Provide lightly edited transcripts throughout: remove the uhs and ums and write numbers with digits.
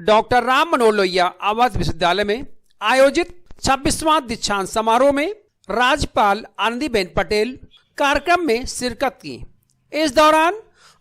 Doctor Ram Manohar Lohia आवास विश्वविद्यालय में आयोजित 26वां दीक्षांत समारोह में राज्यपाल आनंदीबेन पटेल कार्यक्रम में शिरकत की। इस दौरान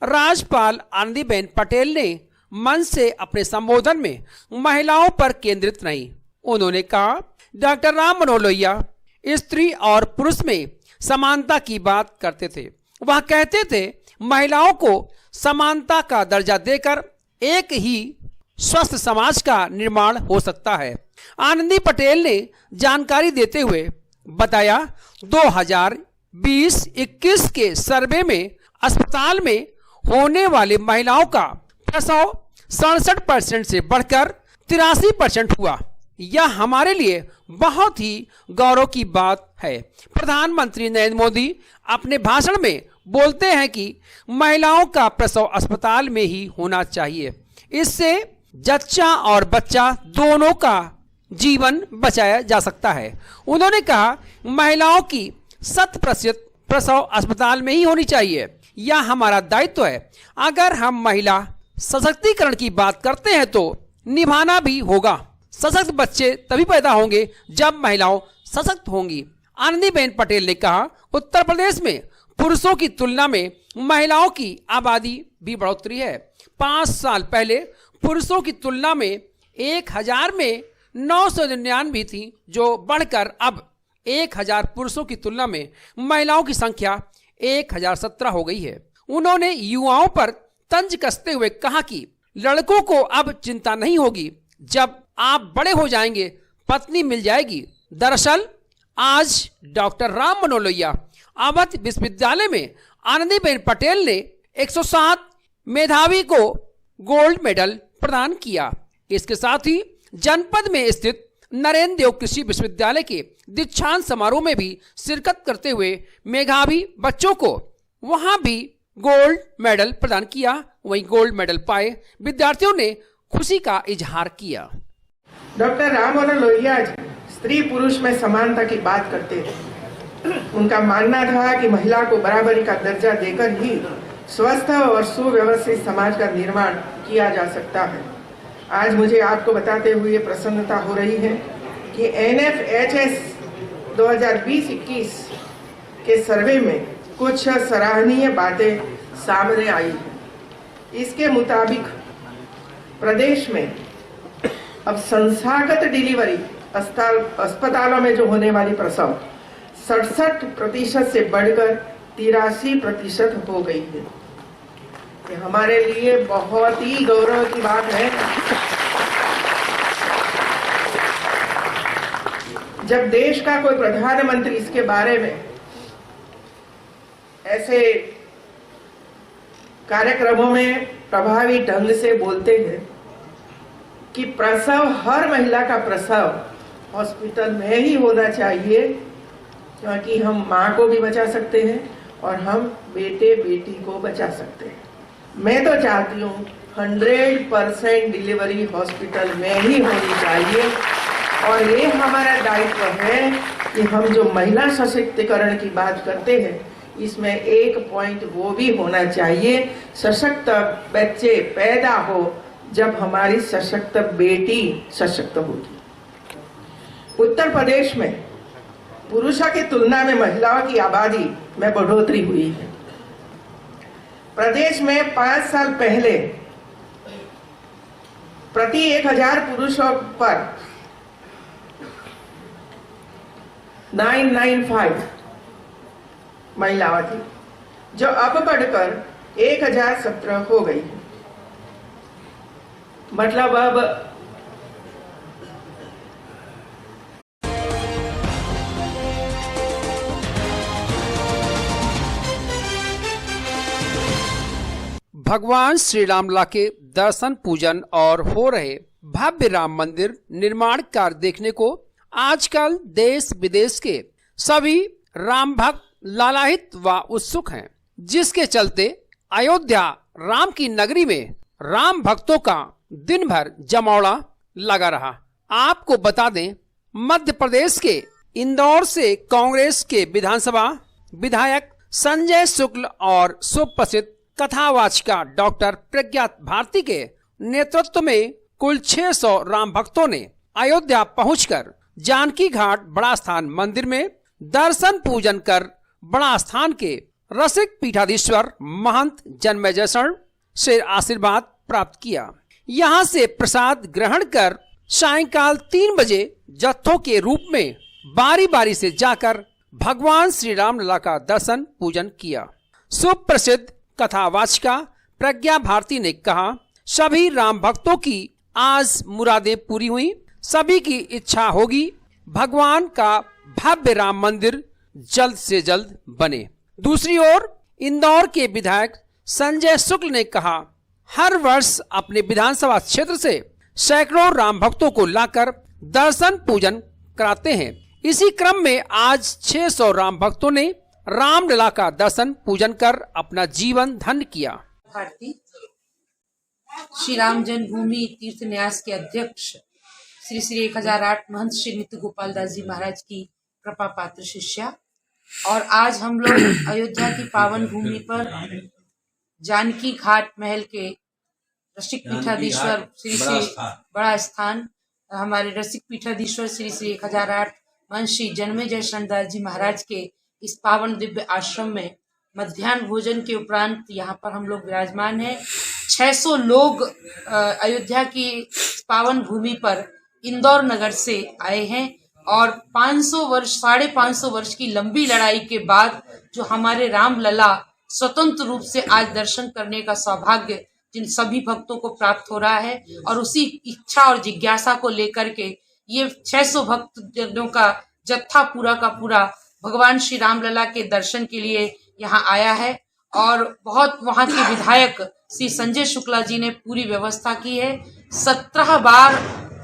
राज्यपाल आनंदीबेन पटेल ने मंच से अपने संबोधन में महिलाओं पर केंद्रित रही। उन्होंने कहा, डॉक्टर राम मनोहर लोहिया स्त्री और पुरुष में समानता की बात करते थे। वह कहते थे, महिलाओं को समानता का दर्जा देकर एक ही स्वस्थ समाज का निर्माण हो सकता है। आनंदी पटेल ने जानकारी देते हुए बताया, 2020-21 के सर्वे में अस्पताल में होने वाली महिलाओं का प्रसव 67% से बढ़कर 83% हुआ। यह हमारे लिए बहुत ही गौरव की बात है। प्रधानमंत्री नरेंद्र मोदी अपने भाषण में बोलते हैं कि महिलाओं का प्रसव अस्पताल में ही होना चाहिए। इससे जच्चा और बच्चा दोनों का जीवन बचाया जा सकता है। उन्होंने कहा, महिलाओं की 100% प्रसव अस्पताल में ही होनी चाहिए। यह हमारा दायित्व है। अगर हम महिला सशक्तिकरण की बात करते हैं तो निभाना भी होगा। सशक्त बच्चे तभी पैदा होंगे जब महिलाओं सशक्त होंगी। आनंदीबेन पटेल ने कहा, उत्तर प्रदेश में पुरुषों की तुलना में महिलाओं की आबादी भी बढ़ोतरी है। 5 साल पहले पुरुषों की तुलना में 1000 में 999 थी, जो बढ़कर अब 1000 पुरुषों की तुलना में महिलाओं की संख्या 1017 हो गई है। उन्होंने युवाओं पर तंज कसते हुए कहा कि लड़कों को अब चिंता नहीं होगी, जब आप बड़े हो जाएंगे पत्नी मिल जाएगी। दरअसल आज डॉक्टर राम मनोहर लोहिया आवास विश्वविद्यालय में आनंदीबेन पटेल ने 107 मेधावी को गोल्ड मेडल प्रदान किया। इसके साथ ही जनपद में स्थित नरेंद्र देव कृषि विश्वविद्यालय के दीक्षांत समारोह में भी शिरकत करते हुए मेधावी बच्चों को वहां भी गोल्ड मेडल प्रदान किया। वहीं गोल्ड मेडल पाए विद्यार्थियों ने खुशी का इजहार किया। डॉक्टर राम मनोहर लोहिया स्त्री पुरुष में समानता की बात करते थे। उनका मानना था कि महिला को बराबरी का दर्जा देकर ही स्वस्थ और सुव्यवस्थित समाज का निर्माण किया जा सकता है। आज मुझे आपको बताते हुए प्रसन्नता हो रही है कि NFHS 2020-21 के सर्वे में कुछ सराहनीय बातें सामने आई हैं। इसके मुताबिक प्रदेश में अब संस्थागत डिलीवरी अस्पतालों में जो होने वाली प्रसव 67% से बढ़कर 83% हो गई है। ये हमारे लिए बहुत ही गौरव की बात है। जब देश का कोई प्रधानमंत्री इसके बारे में ऐसे कार्यक्रमों में प्रभावी ढंग से बोलते हैं कि प्रसव, हर महिला का प्रसव हॉस्पिटल में ही होना चाहिए, क्योंकि हम माँ को भी बचा सकते हैं और हम बेटे बेटी को बचा सकते हैं। मैं तो चाहती हूँ 100% डिलीवरी हॉस्पिटल में ही होनी चाहिए। और ये हमारा दायित्व है कि हम जो महिला सशक्तिकरण की बात करते हैं, इसमें एक पॉइंट वो भी होना चाहिए, सशक्त बच्चे पैदा हो जब हमारी सशक्त बेटी सशक्त होगी। उत्तर प्रदेश में पुरुषों की तुलना में महिलाओं की आबादी में बढ़ोतरी हुई है। प्रदेश में 5 साल पहले प्रति 1000 पुरुषों पर 995 महिलाएं थी, जो अब बढ़कर 1017 हो गई है। मतलब अब भगवान श्री रामलला के दर्शन पूजन और हो रहे भव्य राम मंदिर निर्माण कार्य देखने को आजकल देश विदेश के सभी राम भक्त लालायित व उत्सुक हैं, जिसके चलते अयोध्या राम की नगरी में राम भक्तों का दिन भर जमावड़ा लगा रहा। आपको बता दें, मध्य प्रदेश के इंदौर से कांग्रेस के विधानसभा विधायक संजय शुक्ल और सुप्रसिद्ध कथावाचिका डॉक्टर प्रज्ञा भारती के नेतृत्व में कुल 600 राम भक्तों ने अयोध्या पहुंचकर जानकी घाट बड़ा स्थान मंदिर में दर्शन पूजन कर बड़ा स्थान के रसिक पीठाधीश्वर महंत जन्मेजय शरण से आशीर्वाद प्राप्त किया। यहाँ से प्रसाद ग्रहण कर सायंकाल 3 बजे जत्थों के रूप में बारी बारी से जाकर भगवान श्री राम लला का दर्शन पूजन किया। सुप्रसिद्ध कथावाचिका प्रज्ञा भारती ने कहा, सभी राम भक्तों की आज मुरादें पूरी हुई, सभी की इच्छा होगी भगवान का भव्य राम मंदिर जल्द से जल्द बने। दूसरी ओर इंदौर के विधायक संजय शुक्ल ने कहा, हर वर्ष अपने विधानसभा क्षेत्र से सैकड़ों राम भक्तों को लाकर दर्शन पूजन कराते हैं। इसी क्रम में आज 600 राम भक्तों ने रामलला का दर्शन पूजन कर अपना जीवन धन्य किया। भारती श्री राम जन्मभूमि तीर्थ न्यास के अध्यक्ष श्री श्री 1008 महंत श्री नित्य गोपाल दास जी महाराज की कृपा पात्र शिष्या, और आज हम लोग अयोध्या की पावन भूमि पर जानकी घाट महल के रसिक पीठाधीश्वर श्री श्री बड़ा स्थान हमारे रसिक पीठाधीश्वर श्री श्री 1008 महंत श्री जन्मेजय शरणदास जी महाराज के इस पावन दिव्य आश्रम में मध्याह्न भोजन के उपरांत यहाँ पर हम लोग विराजमान हैं। 600 लोग अयोध्या की पावन भूमि पर इंदौर नगर से आए हैं और 550 वर्ष की लंबी लड़ाई के बाद जो हमारे राम लला स्वतंत्र रूप से आज दर्शन करने का सौभाग्य जिन सभी भक्तों को प्राप्त हो रहा है, और उसी इच्छा और जिज्ञासा को लेकर के ये 600 भक्त जनों का जत्था पूरा का पूरा भगवान श्री राम लला के दर्शन के लिए यहाँ आया है। और बहुत वहाँ के विधायक श्री संजय शुक्ला जी ने पूरी व्यवस्था की है। 17 बार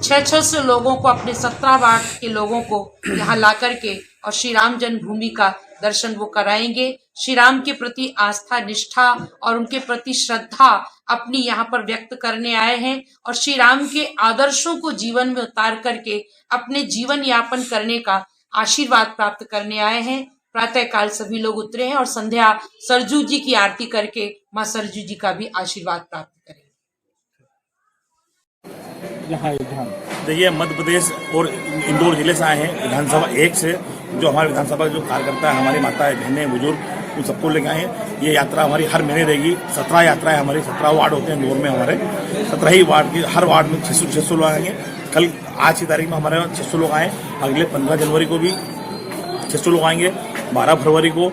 600 लोगों को, अपने 17 बार के लोगों को यहाँ ला करके और श्री राम जन्मभूमि का दर्शन वो कराएंगे। श्री राम के प्रति आस्था, निष्ठा और उनके प्रति श्रद्धा अपनी यहाँ पर व्यक्त करने आए हैं और श्री राम के आदर्शों को जीवन में उतार करके अपने जीवन यापन करने का आशीर्वाद प्राप्त करने आए हैं। प्रातः काल सभी लोग उतरे हैं और संध्या सरजू जी की आरती करके माँ सरजू जी का भी आशीर्वाद प्राप्त करें। देखिए, मध्य प्रदेश और इंदौर जिले से आए हैं विधानसभा 1 से, जो हमारे विधानसभा जो कार्यकर्ता है, हमारी माताएं बहनें बुजुर्ग, उन सबको लेके आए हैं। ये यात्रा हमारी हर महीने रहेगी। 17 यात्राएं हमारी, 17 वार्ड होते हैं इंदौर में हमारे, 17 ही वार्ड की, हर वार्ड में 600 लोग आएंगे। कल आज की तारीख में हमारे 600 लोग आए, अगले 15 जनवरी को भी 600 लोग आएंगे, 12 फरवरी को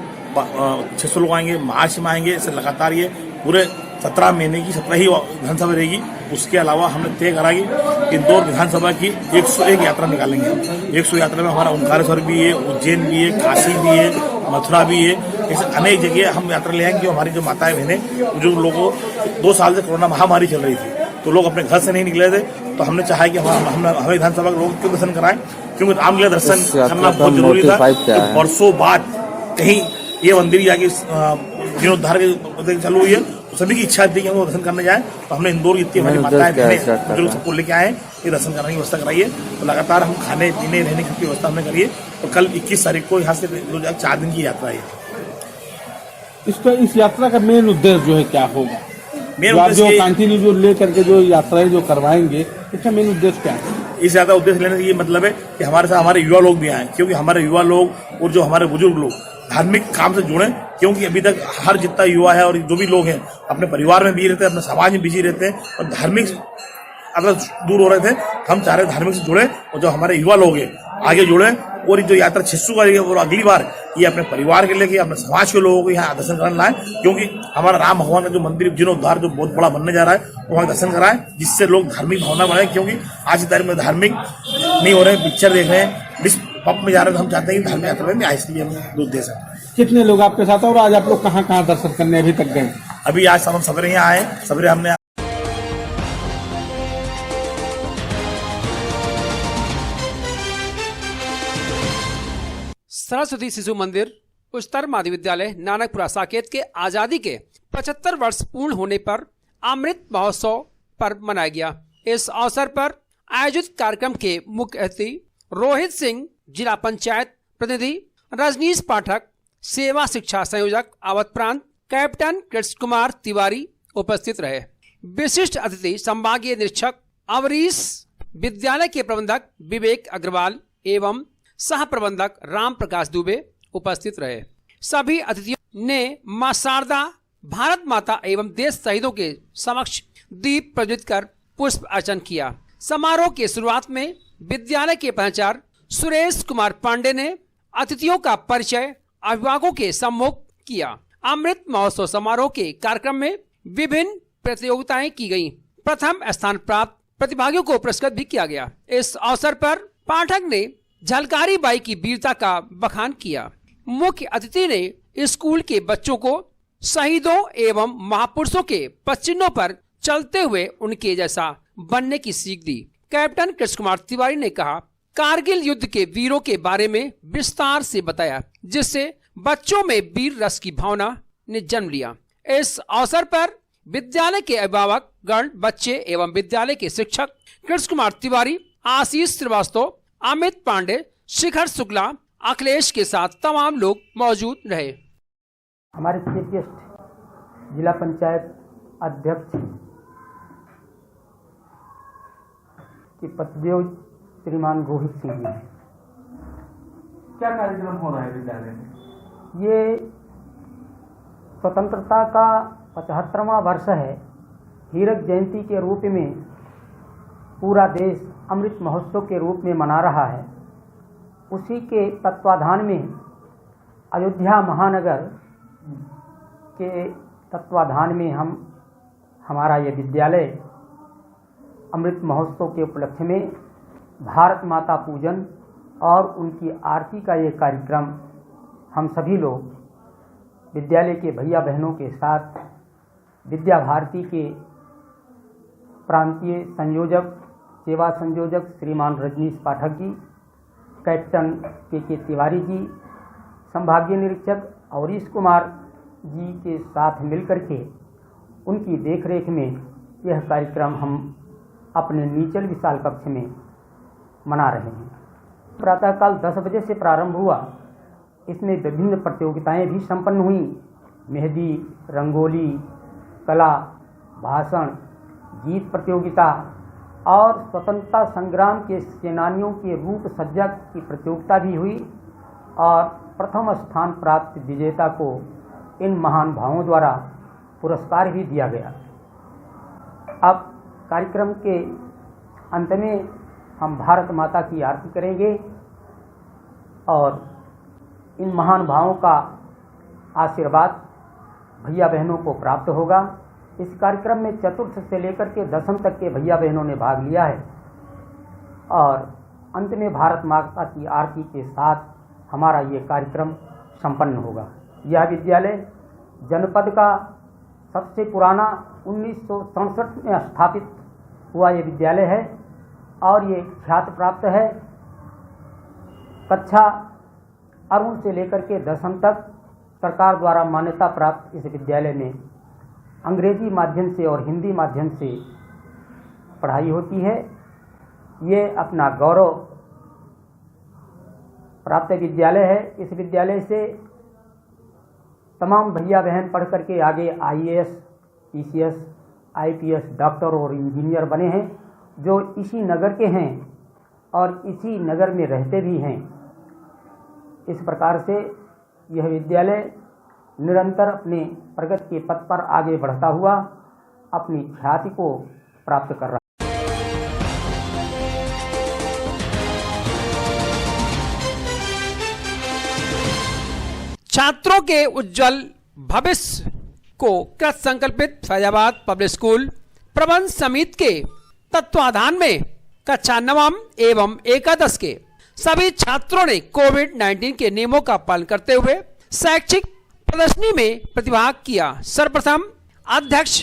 600 लोग आएंगे, मार्च में आएंगे। ऐसे लगातार ये पूरे 17 महीने की 17 ही विधानसभा रहेगी। उसके अलावा हमने तय करा कि इंदौर विधानसभा की 101 यात्रा निकालेंगे। 100 यात्रा में हमारा ओंकारेश्वर भी है, उज्जैन भी है, काशी भी है, मथुरा भी है। ऐसे अनेक जगह हम यात्रा ले आएंगे। हमारी जो माताएं बहनें, जो लोगों 2 साल से कोरोना महामारी चल रही थी, तो लोग अपने घर से नहीं निकले थे, तो हमने चाहा कि हमें विधानसभा के लोग क्यों दर्शन कराएं, क्योंकि रामलीला दर्शन करना बहुत जरूरी था। तो वर्षों बाद कहीं ये मंदिर जाके जीर्णोद्धार के चालू हुई है, तो सभी की इच्छा थी कि हम दर्शन करने जाए। तो हमने इंदौर जितनी हमारी माताएं बहनें जो सबको लेके आए, ये दर्शन करने की व्यवस्था कराई है। तो लगातार हम खाने पीने रहने की व्यवस्था हमने करी है। तो कल 21 तारीख को यहाँ से 4 दिन की यात्रा है। इस यात्रा का मेन उद्देश्य जो है क्या होगा? जो कंटिन्यू जो ले करके जो यात्राएं जो करवाएंगे, इसका मेन उद्देश्य क्या है? इस यात्रा उद्देश्य लेने का ये मतलब है कि हमारे साथ हमारे युवा लोग भी आए, क्योंकि हमारे युवा लोग और जो हमारे बुजुर्ग लोग धार्मिक काम से जुड़े। क्योंकि अभी तक हर जितना युवा है और जो भी लोग हैं अपने परिवार में बिजी रहते हैं, अपने समाज में बिजी रहते हैं और धार्मिक अगर दूर हो रहे थे। हम चाह रहे धार्मिक से जुड़े और जो हमारे युवा लोग हैं आगे जुड़े। और जो यात्रा 600 का है और अगली बार ये अपने परिवार के लिए, अपने समाज के लोगों को यहाँ दर्शन करने लाए, क्योंकि हमारा राम भगवान का जो मंदिर जीर्णोद्धार जो बहुत बड़ा बनने जा रहा है, वहाँ दर्शन कराएं, जिससे लोग धार्मिक भावना बढ़ाए। क्योंकि आज की तारीख में धार्मिक नहीं हो रहे हैं, पिक्चर देख रहे हैं, डिस पब में जा रहे हैं। तो हम चाहते हैं कि धार्मिक यात्रा में आए, इसलिए हम उद्देश्य है। कितने लोग आपके साथ और आज आप लोग कहाँ कहाँ दर्शन करने अभी तक गए? अभी आज हम सवेरे यहाँ आए, सवेरे हमने सरस्वती शिशु मंदिर उच्चतर माध्यमिक विद्यालय नानकपुरा साकेत के आजादी के 75 वर्ष पूर्ण होने पर अमृत महोत्सव पर्व मनाया गया। इस अवसर पर आयोजित कार्यक्रम के मुख्य अतिथि रोहित सिंह, जिला पंचायत प्रतिनिधि रजनीश पाठक, सेवा शिक्षा संयोजक अवध प्रांत कैप्टन कृष्ण कुमार तिवारी उपस्थित रहे। विशिष्ट अतिथि संभागीय निरीक्षक अवरीश विद्यालय के प्रबंधक विवेक अग्रवाल एवं सह प्रबंधक राम प्रकाश दुबे उपस्थित रहे। सभी अतिथियों ने मां शारदा, भारत माता एवं देश शहीदों के समक्ष दीप प्रज्वलित कर पुष्प अर्चन किया। समारोह की शुरुआत में विद्यालय के प्राचार्य सुरेश कुमार पांडे ने अतिथियों का परिचय अभिभावकों के सम्मुख किया। अमृत महोत्सव समारोह के कार्यक्रम में विभिन्न प्रतियोगिताएं की गयी। प्रथम स्थान प्राप्त प्रतिभागियों को पुरस्कृत भी किया गया। इस अवसर पर पाठक ने झलकारी बाई की वीरता का बखान किया। मुख्य अतिथि ने स्कूल के बच्चों को शहीदों एवं महापुरुषों के पदचिन्हों पर चलते हुए उनके जैसा बनने की सीख दी। कैप्टन कृष्ण कुमार तिवारी ने कहा, कारगिल युद्ध के वीरों के बारे में विस्तार से बताया, जिससे बच्चों में वीर रस की भावना ने जन्म लिया। इस अवसर पर विद्यालय के अभिभावक गण, बच्चे एवं विद्यालय के शिक्षक कृष्ण कुमार तिवारी, आशीष श्रीवास्तव, अमित पांडे, शिखर शुक्ला, अखिलेश के साथ तमाम लोग मौजूद रहे। हमारे चीफ गेस्ट जिला पंचायत अध्यक्ष के पतिदेव श्रीमान रोहित सिंह जी। क्या कार्यक्रम हो रहा है विद्यालय में? ये स्वतंत्रता का 75वां वर्ष है। हीरक जयंती के रूप में पूरा देश अमृत महोत्सव के रूप में मना रहा है। उसी के तत्वाधान में अयोध्या महानगर के तत्वाधान में हमारा ये विद्यालय अमृत महोत्सव के उपलक्ष्य में भारत माता पूजन और उनकी आरती का ये कार्यक्रम हम सभी लोग विद्यालय के भैया बहनों के साथ विद्या भारती के प्रांतीय संयोजक, सेवा संयोजक श्रीमान रजनीश पाठक जी, कैप्टन के तिवारी जी, संभागीय निरीक्षक अवरीश कुमार जी के साथ मिलकर के उनकी देखरेख में यह कार्यक्रम हम अपने नीचल विशाल कक्ष में मना रहे हैं। प्रातःकाल 10 बजे से प्रारंभ हुआ। इसमें विभिन्न प्रतियोगिताएं भी संपन्न हुई। मेहंदी, रंगोली, कला, भाषण, गीत प्रतियोगिता और स्वतंत्रता संग्राम के सेनानियों के रूप सज्जा की प्रतियोगिता भी हुई और प्रथम स्थान प्राप्त विजेता को इन महान भावों द्वारा पुरस्कार भी दिया गया। अब कार्यक्रम के अंत में हम भारत माता की आरती करेंगे और इन महान भावों का आशीर्वाद भैया बहनों को प्राप्त होगा। इस कार्यक्रम में चतुर्थ से लेकर के 10वीं तक के भैया बहनों ने भाग लिया है और अंत में भारत माता की आरती के साथ हमारा ये कार्यक्रम संपन्न होगा। यह विद्यालय जनपद का सबसे पुराना 1967 में स्थापित हुआ ये विद्यालय है और ये ख्याति प्राप्त है। कक्षा अरुण से लेकर के 10वीं तक सरकार द्वारा मान्यता प्राप्त इस विद्यालय में अंग्रेजी माध्यम से और हिंदी माध्यम से पढ़ाई होती है। ये अपना गौरव प्राप्त विद्यालय है। इस विद्यालय से तमाम भैया बहन पढ़ करके आगे IAS, PCS, IPS, डॉक्टर और इंजीनियर बने हैं, जो इसी नगर के हैं और इसी नगर में रहते भी हैं। इस प्रकार से यह विद्यालय निरंतर अपने प्रगति के पथ पर आगे बढ़ता हुआ अपनी ख्याति को प्राप्त कर रहा है। छात्रों के उज्जवल भविष्य को कृत संकल्पित फैजाबाद पब्लिक स्कूल प्रबंध समिति के तत्वाधान में कक्षा 9 एवं एकादश के सभी छात्रों ने कोविड-19 के नियमों का पालन करते हुए शैक्षिक प्रदर्शनी में प्रतिभाग किया। सर्वप्रथम अध्यक्ष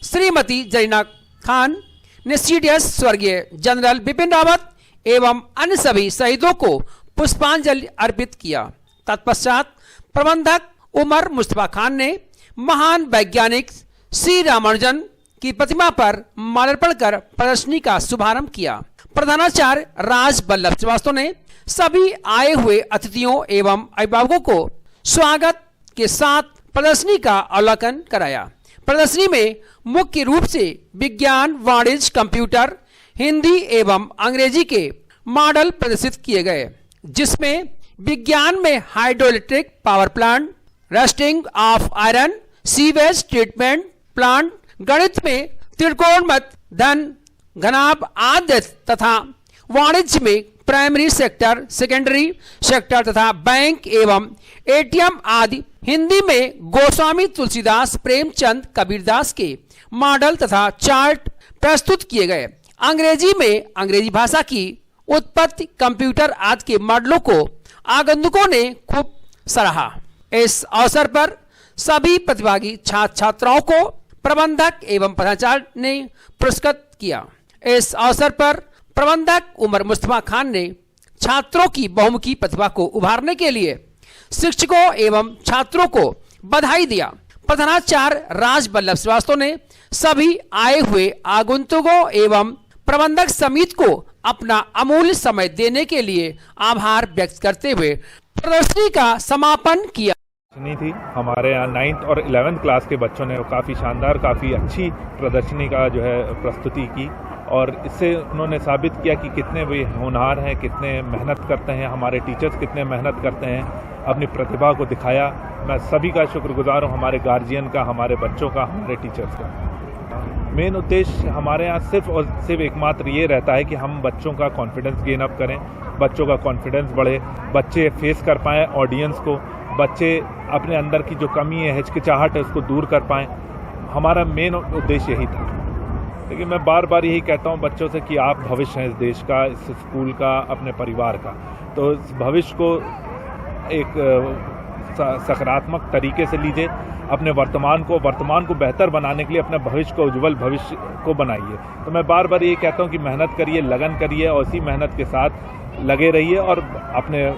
श्रीमती जरीना खान ने CDS स्वर्गीय जनरल बिपिन रावत एवं अन्य सभी शहीदों को पुष्पांजलि अर्पित किया। तत्पश्चात प्रबंधक उमर मुस्तफा खान ने महान वैज्ञानिक श्री रामानुजन की प्रतिमा पर माल्यार्पण कर प्रदर्शनी का शुभारंभ किया। प्रधानाचार्य राज बल्लभ श्रीवास्तव ने सभी आए हुए अतिथियों एवं अभिभावकों को स्वागत के साथ प्रदर्शनी का अवलोकन कराया। प्रदर्शनी में मुख्य रूप से विज्ञान, वाणिज्य, कंप्यूटर, हिंदी एवं अंग्रेजी के मॉडल प्रदर्शित किए गए, जिसमें विज्ञान में hydroelectric power plant, rusting of iron, sewage treatment plant, गणित में त्रिकोणमित धन घनाभ आदि तथा वाणिज्य में प्राइमरी सेक्टर, सेकेंडरी सेक्टर तथा बैंक एवं एटीएम आदि, हिंदी में गोस्वामी तुलसीदास, प्रेमचंद, कबीरदास के मॉडल तथा चार्ट प्रस्तुत किए गए। अंग्रेजी में अंग्रेजी भाषा की उत्पत्ति, कंप्यूटर आदि के मॉडलों को आगंतुकों ने खूब सराहा। इस अवसर पर सभी प्रतिभागी छात्र छात्राओं को प्रबंधक एवं पदाचार्य ने पुरस्कृत किया। इस अवसर पर प्रबंधक उमर मुस्तफा खान ने छात्रों की बहुमुखी प्रतिभा को उभारने के लिए शिक्षकों एवं छात्रों को बधाई दिया। प्रधानाचार्य राज बल्लभ श्रीवास्तव ने सभी आए हुए आगंतुकों एवं प्रबंधक समिति को अपना अमूल्य समय देने के लिए आभार व्यक्त करते हुए प्रदर्शनी का समापन किया। थी हमारे यहाँ 9th और 11th क्लास के बच्चों ने काफ़ी शानदार, काफ़ी अच्छी प्रदर्शनी का जो है प्रस्तुति की, और इससे उन्होंने साबित किया कि कितने वे होनहार हैं, कितने मेहनत करते हैं, हमारे टीचर्स कितने मेहनत करते हैं, अपनी प्रतिभा को दिखाया। मैं सभी का शुक्रगुजार हूँ, हमारे गार्जियन का, हमारे बच्चों का, हमारे टीचर्स का। मेन उद्देश्य हमारे यहाँ सिर्फ और सिर्फ एकमात्र ये रहता है कि हम बच्चों का कॉन्फिडेंस गेन अप करें, बच्चों का कॉन्फिडेंस बढ़े, बच्चे फेस कर पाएँ ऑडियंस को, बच्चे अपने अंदर की जो कमी है, हिचकिचाहट है, उसको दूर कर पाएँ। हमारा मेन उद्देश्य यही था। लेकिन मैं बार बार यही कहता हूँ बच्चों से कि आप भविष्य हैं इस देश का, इस स्कूल का, अपने परिवार का। तो इस भविष्य को एक सकारात्मक तरीके से लीजिए, अपने वर्तमान को बेहतर बनाने के लिए अपने भविष्य को, उज्जवल भविष्य को बनाइए। तो मैं बार बार ये कहता हूँ कि मेहनत करिए, लगन करिए, और इसी मेहनत के साथ लगे रहिए और अपने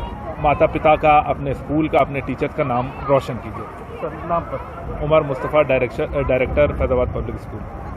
माता पिता का, अपने स्कूल का, अपने टीचर्स का नाम रोशन कीजिए। नाम पर Umar Mustafa, director Faizabad public school.